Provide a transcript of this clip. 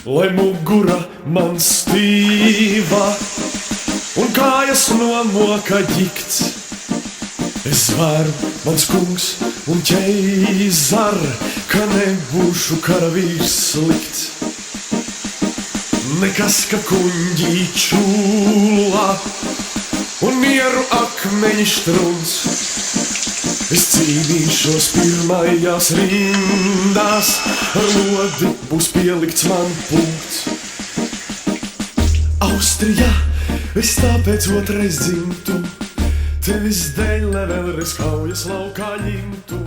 lai mugura man stīva un kājas nomoka ģikts. Es varu, mans kungs un ķeizar, ka nebūšu karavīrs slikts. Nekas, ka kuņģī čūla un mieru akmeņi štruns. Es cīnīšos pirmajās rindās, ar lodi būs pielikts man punkts. Austrijā es tāpēc otrais dzimtu, tevis dēļ, lai vēlreiz kaujas laukā ņimtu.